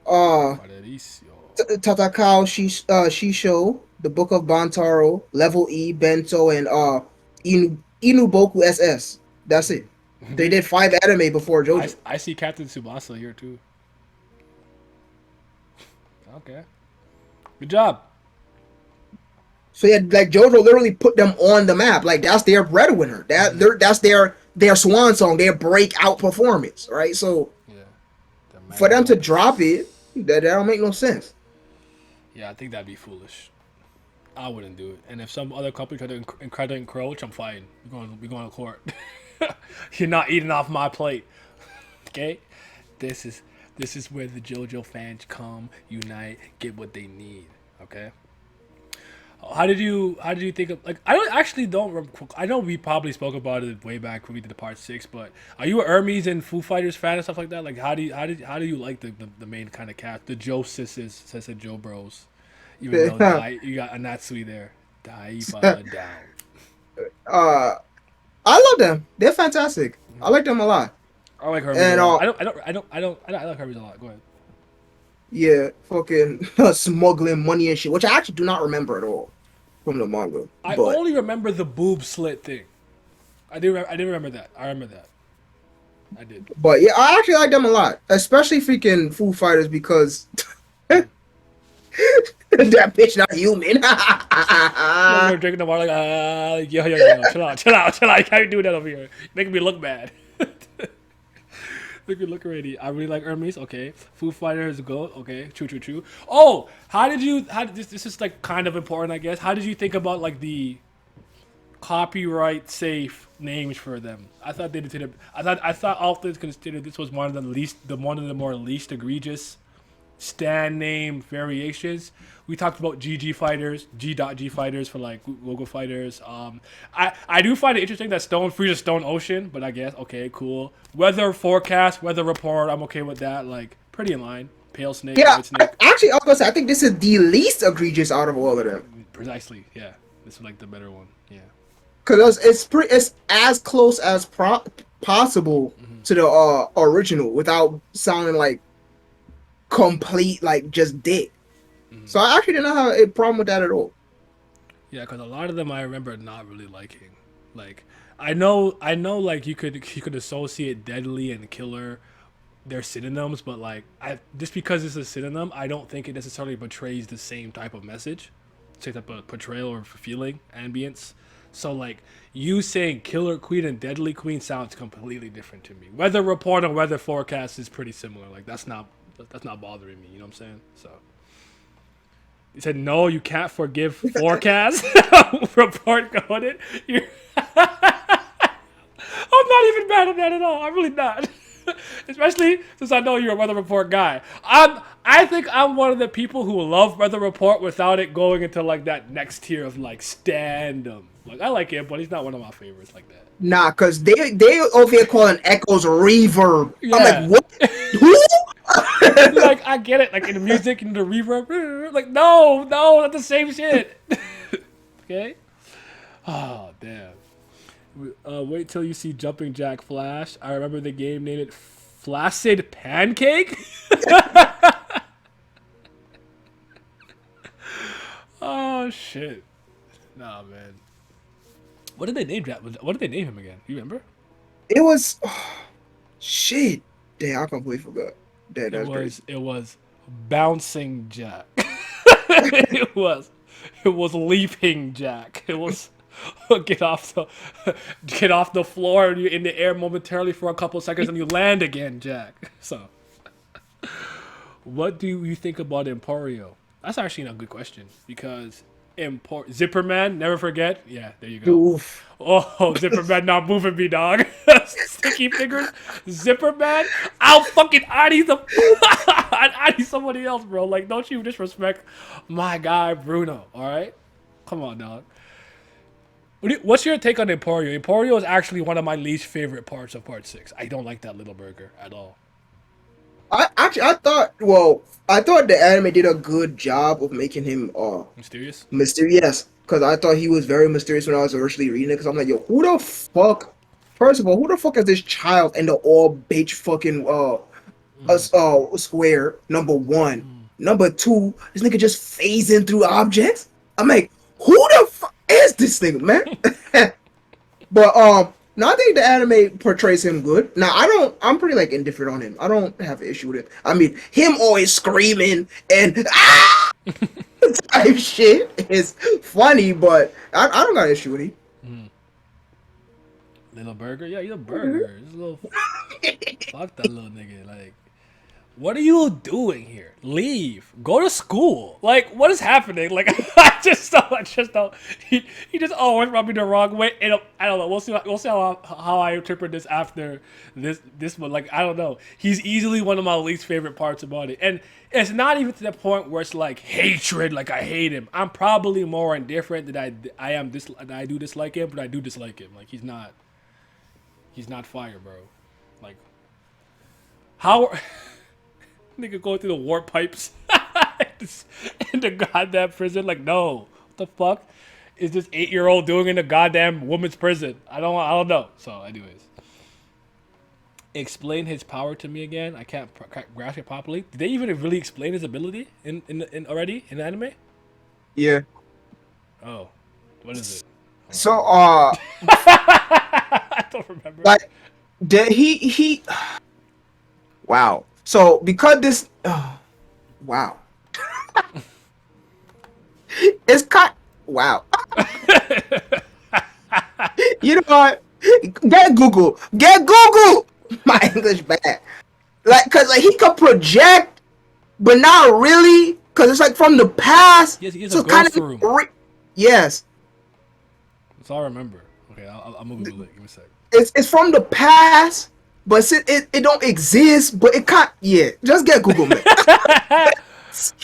Paradiso. Tatakao Shisho, The Book of Bantaro, Level E, Bento, and Inuboku SS. That's it. They did 5 anime before JoJo. I see Captain Tsubasa here too. Okay. Good job. So yeah, like JoJo literally put them on the map. Like that's their breadwinner. That's their swan song, their breakout performance, right? So Yeah. for them to drop it, that don't make no sense. Yeah, I think that'd be foolish. I wouldn't do it. And if some other company tried to encroach, I'm fine. We're going to court. You're not eating off my plate. Okay? This is where the JoJo fans come, unite, get what they need. Okay? How did you think of, like, I know we probably spoke about it way back when we did the part 6, but are you a Hermes and Foo Fighters fan and stuff like that? Like how do you like the main kind of cast, the Joe sisters and Joe bros, even though you got Anatsui there, Daiba down. I love them. They're fantastic. I like them a lot. I like Hermes And a lot. I like Hermes a lot. Go ahead. yeah, fucking smuggling money and shit, which I actually do not remember at all from the manga. I But only remember the boob slit thing. I didn't remember that. I remember that. I did. but yeah, I actually like them a lot, especially freaking Foo Fighters because that bitch not human. You're drinking the water like, yo, chill out. You can't do that over here. Making me look bad. Make me look already. I really like Hermes. Okay, Foo Fighters go. Okay, true. Oh, this is like kind of important, I guess. How did you think about like the copyright safe names for them? I thought they did. I thought all things considered, this was one of the more least egregious stand name variations. We talked about GG fighters, G.G fighters for like logo fighters. I do find it interesting that Stone Freeze Stone Ocean, but I guess okay, cool. Weather forecast, weather report, I'm okay with that. Like pretty in line. Pale Snake, Yeah, White Snake. actually, I was gonna say I think this is the least egregious out of all of them Precisely, yeah. This is like the better one, yeah. because it's as close as possible to the original without sounding like complete like just dick. So I actually didn't have a problem with that at all. Yeah, because a lot of them I remember not really liking. Like I know, like you could associate deadly and killer, they're synonyms, but like just because it's a synonym, I don't think it necessarily portrays the same type of message, same type of portrayal or feeling, ambience. So like you saying killer queen and deadly queen sounds completely different to me. Weather report and weather forecast is pretty similar. Like that's not bothering me. You know what I'm saying? So. He said, no, you can't forgive forecast. Report coded. I'm not even mad at that at all. I'm really not. Especially since I know you're a weather report guy. I think I'm one of the people who love weather report without it going into like that next tier of like standum. Like I like it, but he's not one of my favorites like that. Nah, cause they over here calling echoes reverb. Yeah. I'm like, what? Who? Like I get it, like in the music and the reverb. Like no, not the same shit. Okay. Oh damn. Wait till you see Jumping Jack Flash. I remember the game named it Flaccid Pancake. Oh shit. Nah, man. What did they name that? What did they name him again? You remember? It was shit. Damn, I completely forgot. Damn, It that's was crazy. it was bouncing Jack. it was leaping Jack. It was get off the get off the floor and you're in the air momentarily for a couple seconds and you land again, Jack. So, what do you think about Emporio? That's actually a good question because Zipperman, never forget. Yeah, there you go. Oof. Oh, Zipperman not moving me, dog. Sticky fingers. Zipperman, I'll fucking ID the I'd ID somebody else, bro. Like, don't you disrespect my guy Bruno, alright? Come on, dog. What's your take on Emporio? Emporio is actually one of my least favorite parts of part 6. I don't like that little burger at all. I thought the anime did a good job of making him Mysterious? mysterious because I thought he was very mysterious when I was originally reading it. Because I'm like, yo, who the fuck? First of all, who the fuck is this child in the all beige fucking square? Number one. Number two, this nigga just phasing through objects. I'm like, who the fuck is this nigga, man? But no, I think the anime portrays him good. Now I'm pretty like indifferent on him. I don't have an issue with it. I mean, him always screaming and type shit is funny, but I don't got an issue with him. Little burger? Yeah, he's a burger. He's a little. Fuck that little nigga. Like, what are you doing here? Leave. Go to school. Like, what is happening? Like, I just don't. He just always rubbed me the wrong way. And I don't know. We'll see how I interpret this after this one. Like, I don't know. He's easily one of my least favorite parts about it. And it's not even to the point where it's like hatred, like I hate him. I'm probably more indifferent that I do dislike him, but I do dislike him. Like, he's not fire, bro. Like, how nigga going through the warp pipes in the goddamn prison? Like, no, what the fuck is this 8-year-old doing in the goddamn woman's prison? I don't know. So, anyways, explain his power to me again. I can't grasp it properly. Did they even really explain his ability in already in the anime? Yeah. Oh, what is it? So I don't remember. like did he wow. So because this wow. It's cut wow. You know what? Get Google. Get Google. My English bad. Like, cause like he could project, but not really. Cause it's like from the past. He has so a ghost room. Yes. That's all I remember. Okay, I'll move Google it. Give me a sec. It's from the past, but it don't exist. But it can't. Yeah. Just get Google, man.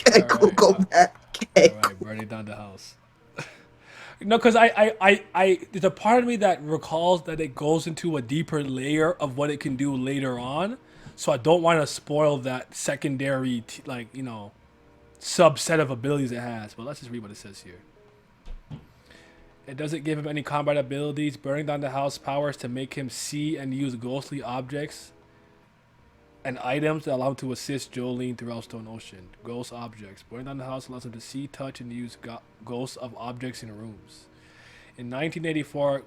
Get Google, man. All right, burning down the house. No, because there's a part of me that recalls that it goes into a deeper layer of what it can do later on. So I don't want to spoil that secondary, subset of abilities it has. But let's just read what it says here. It doesn't give him any combat abilities. Burning down the house powers to make him see and use ghostly objects and items that allow him to assist Jolene throughout Stone Ocean. Ghost objects. Burning down the house allows him to see, touch, and use ghosts of objects in rooms. In 1984,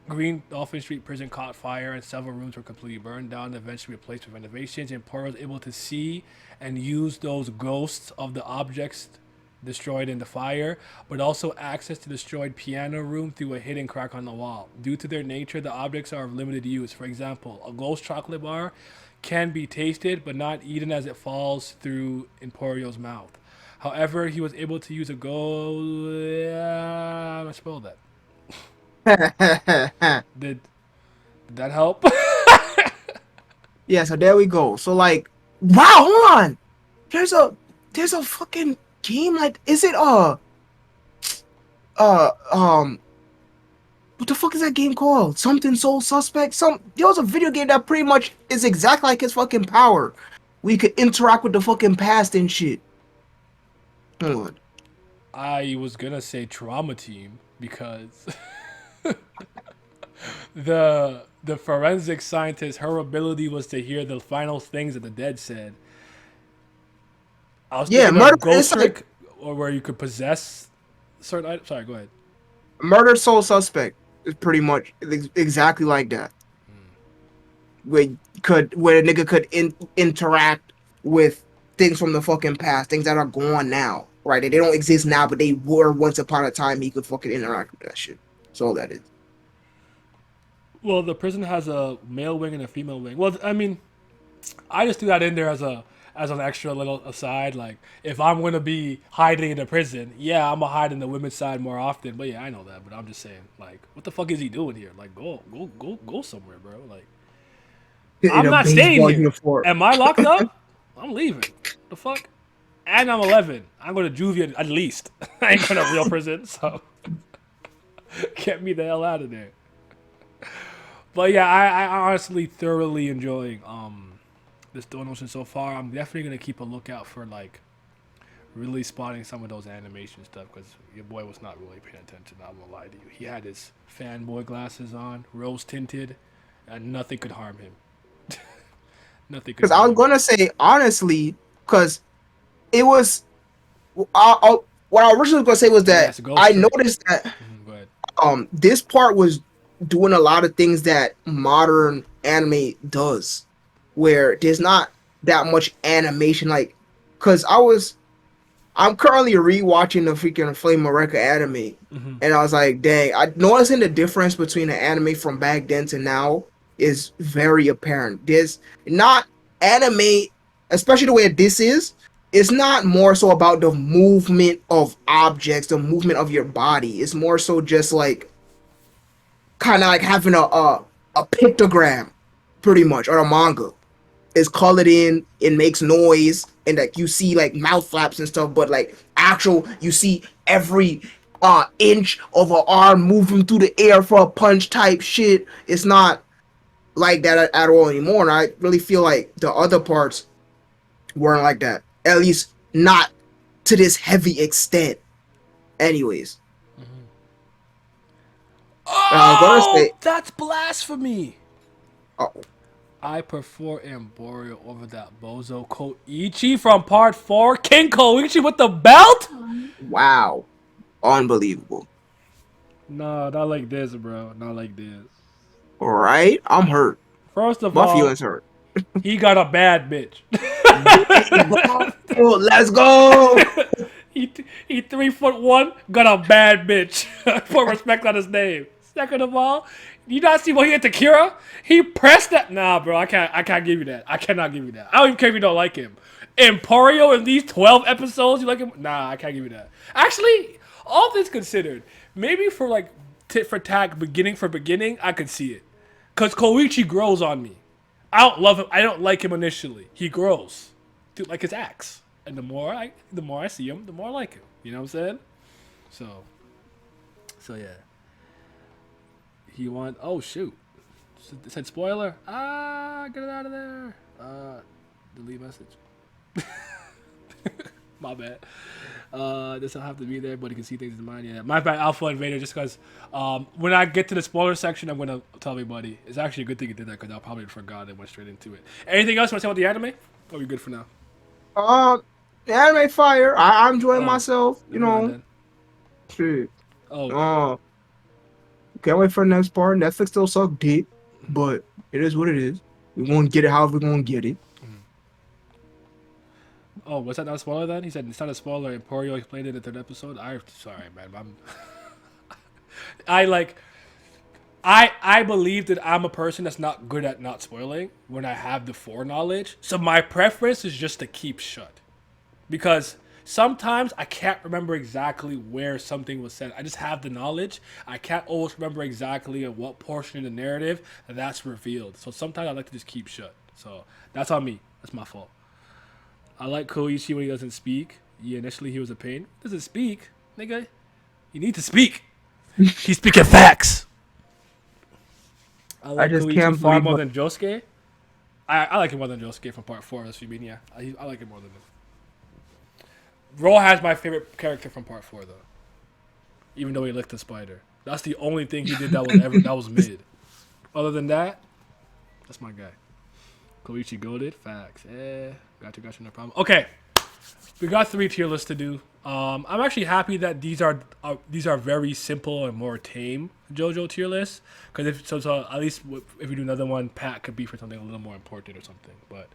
Green Dolphin Street prison caught fire and several rooms were completely burned down and eventually replaced with renovations. And Poro was able to see and use those ghosts of the objects destroyed in the fire, but also access to destroyed piano room through a hidden crack on the wall. Due to their nature, the objects are of limited use. For example, a ghost chocolate bar can be tasted but not eaten as it falls through Emporio's mouth. However, he was able to use a I spelled that. Did that help? Yeah, so there we go. So like, wow, hold on. There's a fucking game like, is it what the fuck is that game called? Something Soul Suspect? There was a video game that pretty much is exactly like his fucking power. We could interact with the fucking past and shit. Hold on. I was gonna say Trauma Team because the forensic scientist, her ability was to hear the final things that the dead said. I was thinking of Ghost Trick, or where you could possess certain items. Sorry, go ahead. Murder Soul Suspect is pretty much exactly like that. Where a nigga could interact with things from the fucking past, things that are gone now, right? They don't exist now, but they were once upon a time. He could fucking interact with that shit. That's all that is. Well, the prison has a male wing and a female wing. Well, I mean, I just threw that in there as an extra little aside. Like, if I'm gonna be hiding in a prison, yeah, I'm gonna hide in the women's side more often. But yeah, I know that. But I'm just saying, like, what the fuck is he doing here? Like, go somewhere, bro. Like, In I'm a not staying baseball here. uniform. Am I locked up? I'm leaving. The fuck? And I'm 11. I'm going to juvie at least. I ain't going to real prison, so get me the hell out of there. But yeah, I honestly thoroughly enjoying this Dawn Ocean so far. I'm definitely gonna keep a lookout for like really spotting some of those animation stuff because your boy was not really paying attention. I'm gonna lie to you. He had his fanboy glasses on, rose tinted, and nothing could harm him. Nothing could. Because I was gonna say honestly, because it was, what I originally was gonna say was that Yes, go I straight. noticed that Go ahead. this part was doing a lot of things that modern anime does, where there's not that much animation. Like, because I'm currently rewatching the freaking Flame of Recca anime, and I was like, dang, I noticing the difference between the anime from back then to now is very apparent. There's not anime, especially the way this is. It's not more so about the movement of objects, the movement of your body. It's more so just like kind of like having a pictogram, pretty much, or a manga. Is colored in, it makes noise, and like you see like mouth flaps and stuff, but like actual you see every inch of an arm moving through the air for a punch type shit. It's not like that at all anymore. And I really feel like the other parts weren't like that. At least not to this heavy extent. Anyways. I was gonna Oh, say that's blasphemy. oh, I prefer Emborio over that bozo Koichi from part 4. King Koichi with the belt? wow. Unbelievable. No, not like this, bro. Not like this. Alright? I'm hurt. First of My all, feelings hurt. he got a bad bitch. There you go. Let's go. He 3'1", got a bad bitch. Put respect on his name. Second of all, you not see what he had to Kira? He pressed that. Nah, bro, I can't give you that. I cannot give you that. I don't even care if you don't like him. Emporio in these 12 episodes, you like him? Nah, I can't give you that. Actually, all things considered, maybe for like tit for tat, beginning for beginning, I could see it. Cause Koichi grows on me. I don't love him. I don't like him initially. He grows, dude, like his axe. And the more I see him, the more I like him. You know what I'm saying? So yeah. He won. Oh shoot! It said spoiler. Get it out of there. Delete message. My bad. This don't have to be there, but you can see things in mind. Yeah, my bad. Alpha Invader. Just because when I get to the spoiler section, I'm gonna tell everybody. It's actually a good thing you did that because I probably forgot and went straight into it. Anything else you want to say about the anime? Or are we good for now? Anime fire. I'm enjoying myself. You Never mind know, then. shit. Oh, Can't wait for the next part. Netflix still suck dick, but it is what it is. We're gonna get it however we're gonna get it. oh, was that not a spoiler then? He said it's not a spoiler. Emporio explained it in the third episode. I'm sorry, man. I believe that I'm a person that's not good at not spoiling when I have the foreknowledge. So my preference is just to keep shut. Because sometimes I can't remember exactly where something was said. I just have the knowledge. I can't always remember exactly at what portion of the narrative that's revealed. So sometimes I like to just keep shut. So that's on me. That's my fault. I like Koichi when he doesn't speak. Yeah, initially he was a pain. Doesn't speak, nigga. You need to speak. He's speaking facts. I like just Koichi can't far believe more what- than Josuke. I like him more than Josuke from part 4. That's what you mean, yeah. I like him more than him. Ro has my favorite character from part 4 though. Even though he licked the spider. That's the only thing he did that was mid. Other than that, that's my guy. Koichi goaded. Facts. Gotcha, no problem. Okay. We got 3 tier lists to do. I'm actually happy that these are very simple and more tame JoJo tier lists. Because so at least if we do another one, Pat could be for something a little more important or something. But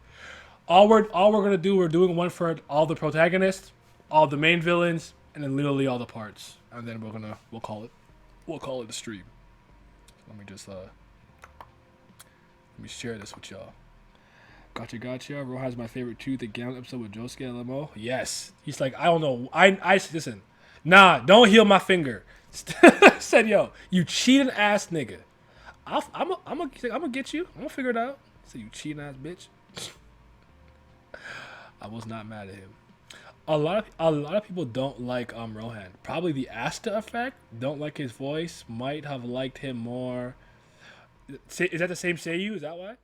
all we're gonna do, we're doing one for all the protagonists, all the main villains, and then literally all the parts. And then we'll call it a stream. Let me just let me share this with y'all. Gotcha. Ro has my favorite tooth. The Gauntlet episode with Josuke and Lemo. Yes. He's like, I don't know. I listen. Nah, don't heal my finger. Said, yo, you cheating ass nigga. I'm gonna get you. I'm gonna figure it out. So you cheating ass bitch. I was not mad at him. A lot of people don't like Rohan. Probably the Asta effect. Don't like his voice. Might have liked him more. Is that the same Seiyu? Is that why?